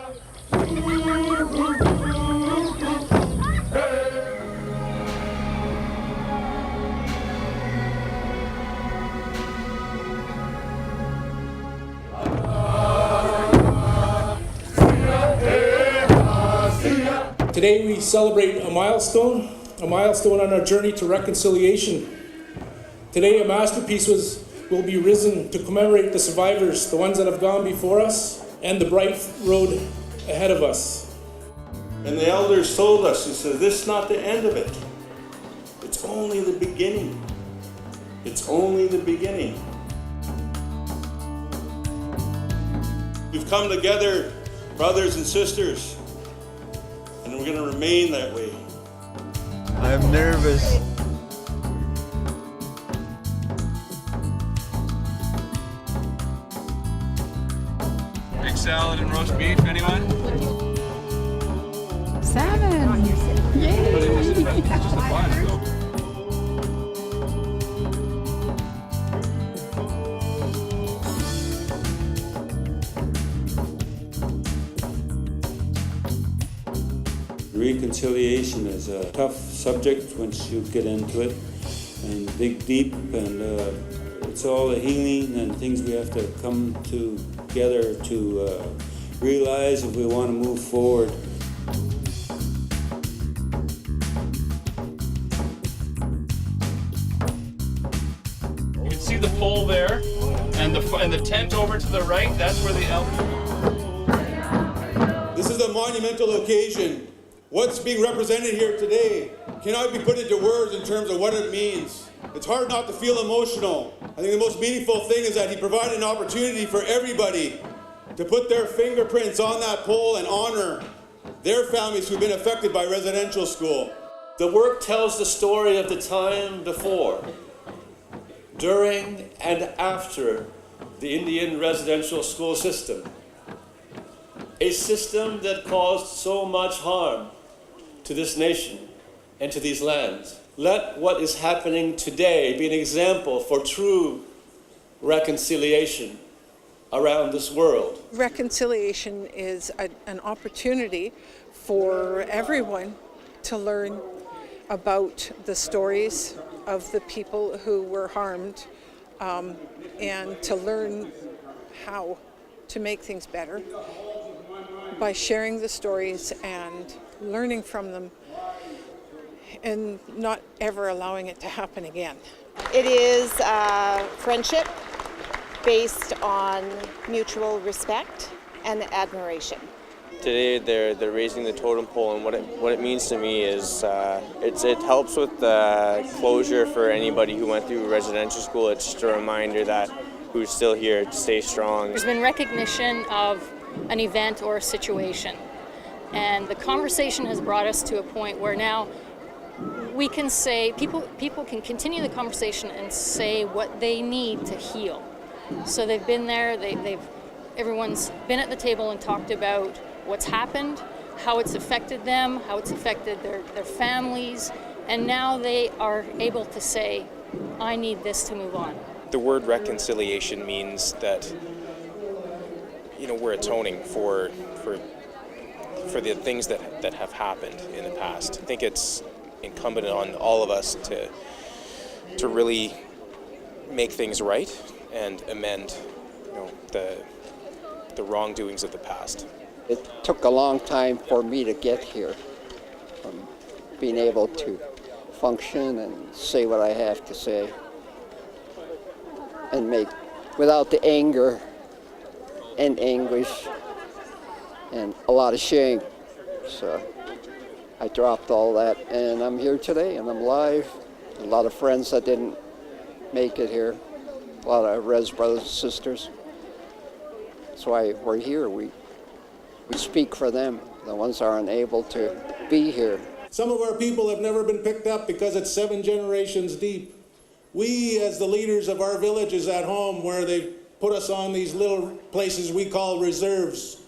Today we celebrate a milestone on our journey to reconciliation. Today a masterpiece will be risen to commemorate the survivors, the ones that have gone before us, and the bright road ahead of us. And the elders told us, he said, this is not the end of it. It's only the beginning. It's only the beginning. We've come together, brothers and sisters, and we're going to remain that way. I'm nervous. Big salad and roast beef, anyone? 7! Yay! But it's just a fun, so. Reconciliation is a tough subject once you get into it and dig deep, and it's all the healing and things we have to come together to realize if we want to move forward. You can see the pole there, and the tent over to the right, that's where the elk. This is a monumental occasion. What's being represented here today cannot be put into words in terms of what it means. It's hard not to feel emotional. I think the most meaningful thing is that he provided an opportunity for everybody to put their fingerprints on that pole and honor their families who've been affected by residential school. The work tells the story of the time before, during, and after the Indian residential school system. A system that caused so much harm to this nation and to these lands. Let what is happening today be an example for true reconciliation around this world. Reconciliation is an opportunity for everyone to learn about the stories of the people who were harmed, and to learn how to make things better by sharing the stories and learning from them and not ever allowing it to happen again. It is friendship based on mutual respect and admiration. Today they're raising the totem pole, and what it means to me is it helps with the closure for anybody who went through residential school. It's just a reminder that who's still here to stay strong. There's been recognition of an event or a situation, and the conversation has brought us to a point where now we can say, people can continue the conversation and say what they need to heal. So they've been there, everyone's been at the table and talked about what's happened, how it's affected them, how it's affected their families, and now they are able to say, I need this to move on. The word reconciliation means that, we're atoning for the things that have happened in the past. I think it's incumbent on all of us to really make things right and amend, the wrongdoings of the past. It took a long time for me to get here, from being able to function and say what I have to say, and make without the anger and anguish and a lot of shame. So I dropped all that, and I'm here today, and I'm live. A lot of friends that didn't make it here, a lot of Res brothers and sisters. That's why we're here. We speak for them, the ones that aren't able to be here. Some of our people have never been picked up because it's 7 generations deep. We, as the leaders of our villages at home, where they've put us on these little places we call reserves,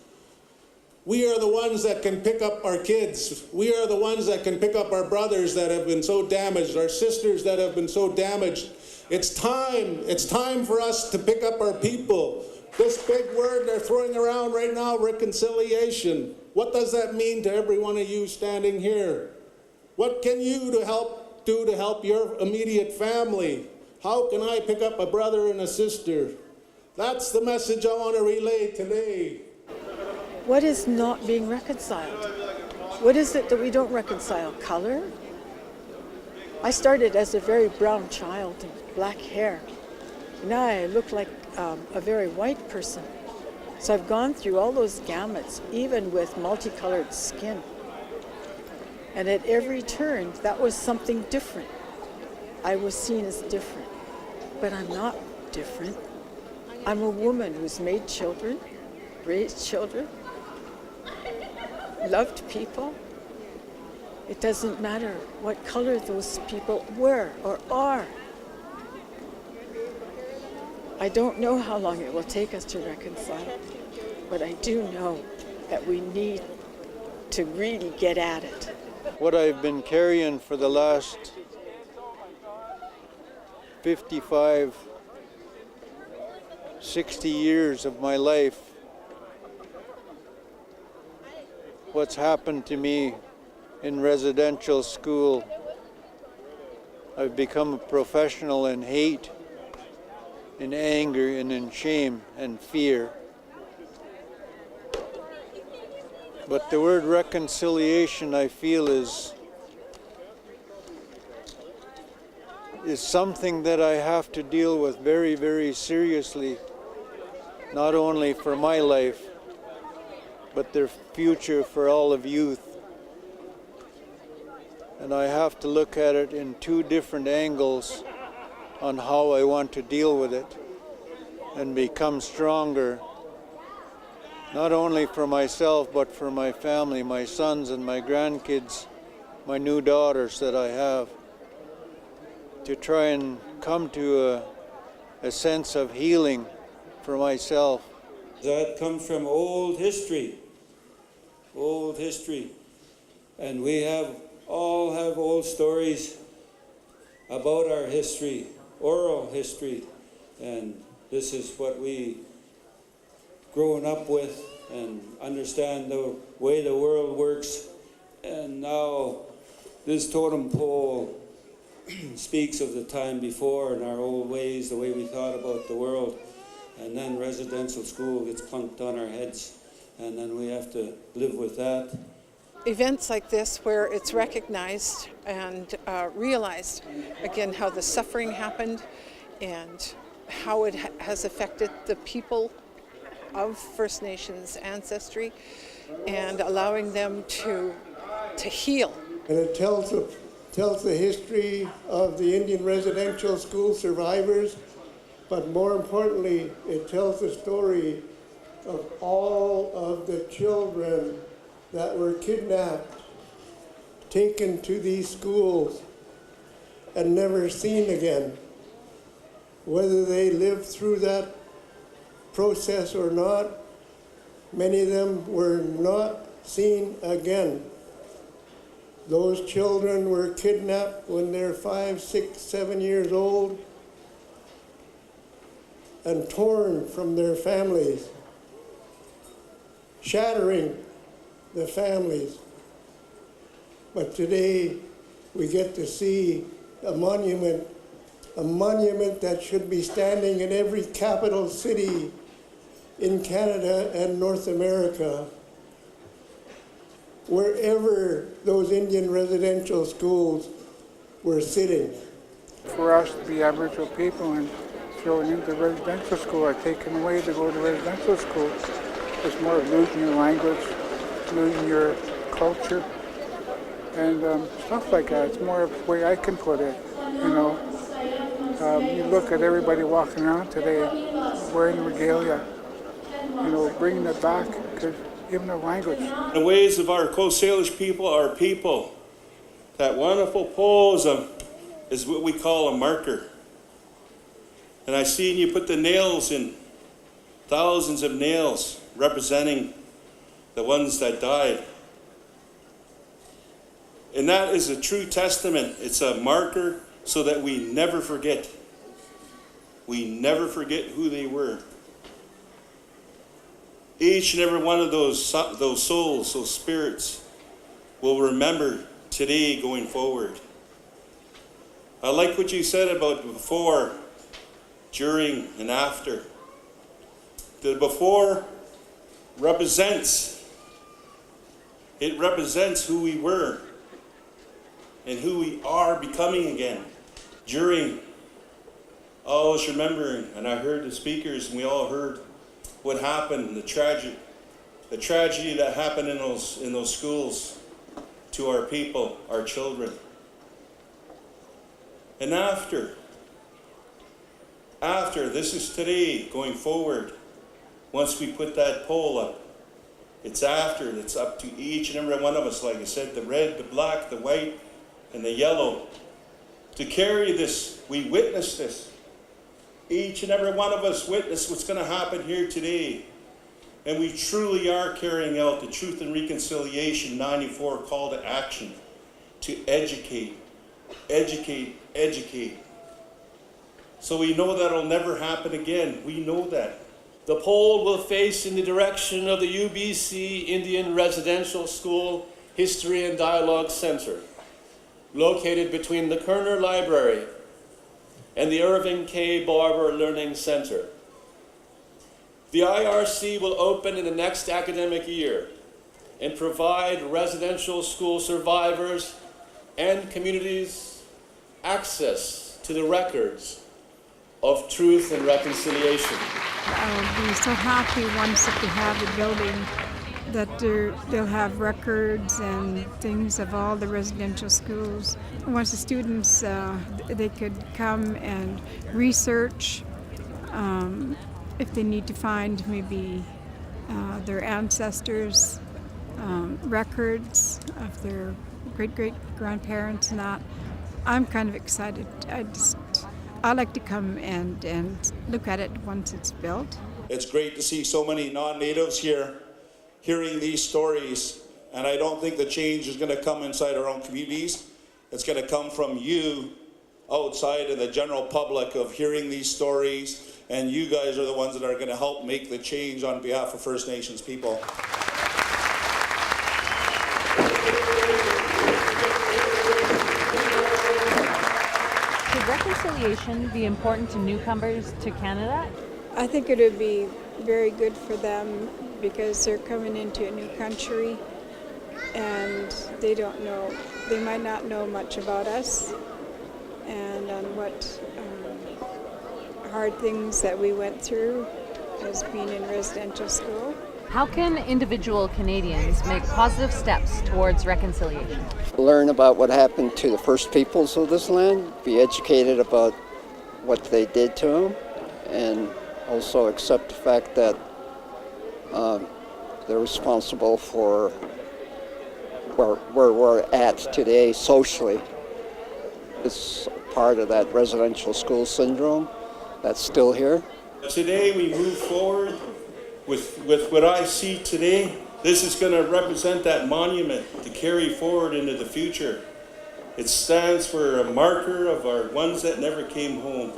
we are the ones that can pick up our kids. We are the ones that can pick up our brothers that have been so damaged, our sisters that have been so damaged. It's time for us to pick up our people, This big word they're throwing around right now, reconciliation. What does that mean to every one of you standing here? What can you do to help your immediate family? How can I pick up a brother and a sister? That's the message I want to relay today. What is not being reconciled? What is it that we don't reconcile? Color? I started as a very brown child with black hair. Now I look like a very white person. So I've gone through all those gamuts, even with multicolored skin. And at every turn, that was something different. I was seen as different. But I'm not different. I'm a woman who's made children, raised children, loved people. It doesn't matter what color those people were or are. I don't know how long it will take us to reconcile, but I do know that we need to really get at it. What I've been carrying for the last 55, 60 years of my life, what's happened to me in residential school. I've become a professional in hate, in anger, and in shame and fear. But the word reconciliation, I feel, is something that I have to deal with very, very seriously, not only for my life, but the future for all of youth. And I have to look at it in two different angles on how I want to deal with it and become stronger, not only for myself, but for my family, my sons and my grandkids, my new daughters that I have, to try and come to a sense of healing for myself. That comes from old history, and we all have old stories about our history, oral history, and this is what we grown up with and understand the way the world works. And now this totem pole speaks of the time before and our old ways, the way we thought about the world, and then residential school gets plunked on our heads, and then we have to live with that. Events like this, where it's recognized and realized, again, how the suffering happened and how it has affected the people of First Nations ancestry, and allowing them to heal. And it tells the history of the Indian residential school survivors, but more importantly, it tells the story of all of the children that were kidnapped, taken to these schools, and never seen again. Whether they lived through that process or not, many of them were not seen again. Those children were kidnapped when they're 5, 6, 7 years old and torn from their families, shattering the families. But today we get to see a monument that should be standing in every capital city in Canada and North America, wherever those Indian residential schools were sitting. For us to be Aboriginal people and thrown into residential school or taken away to go to residential school, it's more losing your language, losing your culture, and stuff like that. It's more of the way I can put it, you know. You look at everybody walking around today wearing regalia, you know, bringing it back, because even the language. The ways of our Coast Salish people are people. That wonderful pole is what we call a marker. And I seen you put the nails in, thousands of nails representing the ones that died. And that is a true testament. It's a marker so that we never forget. We never forget who they were. each and every one of those souls, those spirits, will remember today going forward. I like what you said about before, during, and after. The before represents who we were and who we are becoming again. During, I was remembering, and I heard the speakers, and we all heard what happened, the tragedy that happened in those schools to our people, our children. And after, this is today, going forward, once we put that pole up, it's up to each and every one of us, like I said, the red, the black, the white, and the yellow, to carry this. We witness this. Each and every one of us witness what's going to happen here today. And we truly are carrying out the Truth and Reconciliation 94 call to action to educate, educate, educate. So we know that'll never happen again. We know that. The pole will face in the direction of the UBC Indian Residential School History and Dialogue Center, located between the Kerner Library and the Irving K. Barber Learning Center. The IRC will open in the next academic year and provide residential school survivors and communities access to the records of truth and reconciliation. I'll be so happy once that they have the building, that they'll have records and things of all the residential schools. Once the students, they could come and research if they need to find maybe their ancestors' records of their great-great-grandparents and that. I'm kind of excited. I like to come and look at it once it's built. It's great to see so many non-natives here hearing these stories, and I don't think the change is going to come inside our own communities. It's going to come from you outside of the general public of hearing these stories, and you guys are the ones that are going to help make the change on behalf of First Nations people. Should reconciliation be important to newcomers to Canada? I think it would be very good for them because they're coming into a new country and they might not know much about us and on what hard things that we went through as being in residential school. How can individual Canadians make positive steps towards reconciliation? Learn about what happened to the first peoples of this land, be educated about what they did to them, and also accept the fact that they're responsible for where we're at today socially. It's part of that residential school syndrome that's still here. Today we move forward with what I see today. This is going to represent that monument to carry forward into the future. It stands for a marker of our ones that never came home,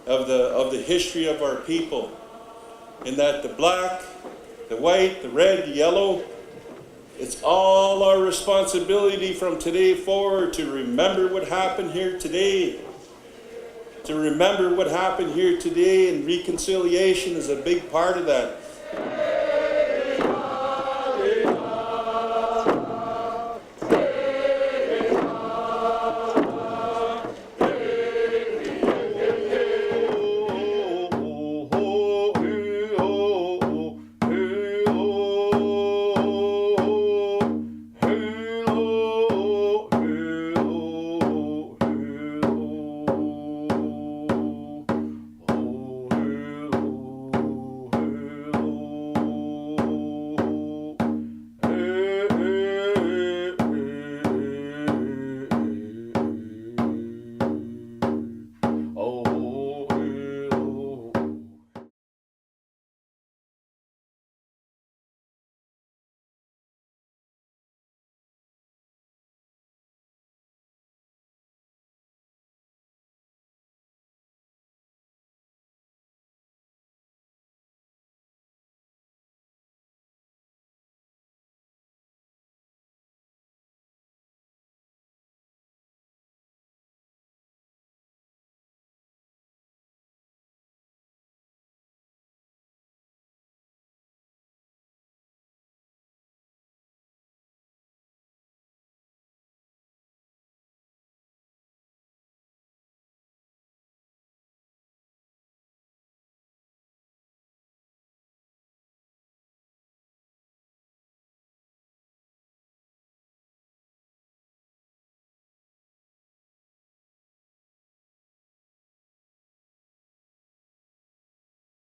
of the history of our people, in that the black, the white, the red, the yellow, it's all our responsibility from today forward to remember what happened here today. To remember what happened here today, and reconciliation is a big part of that.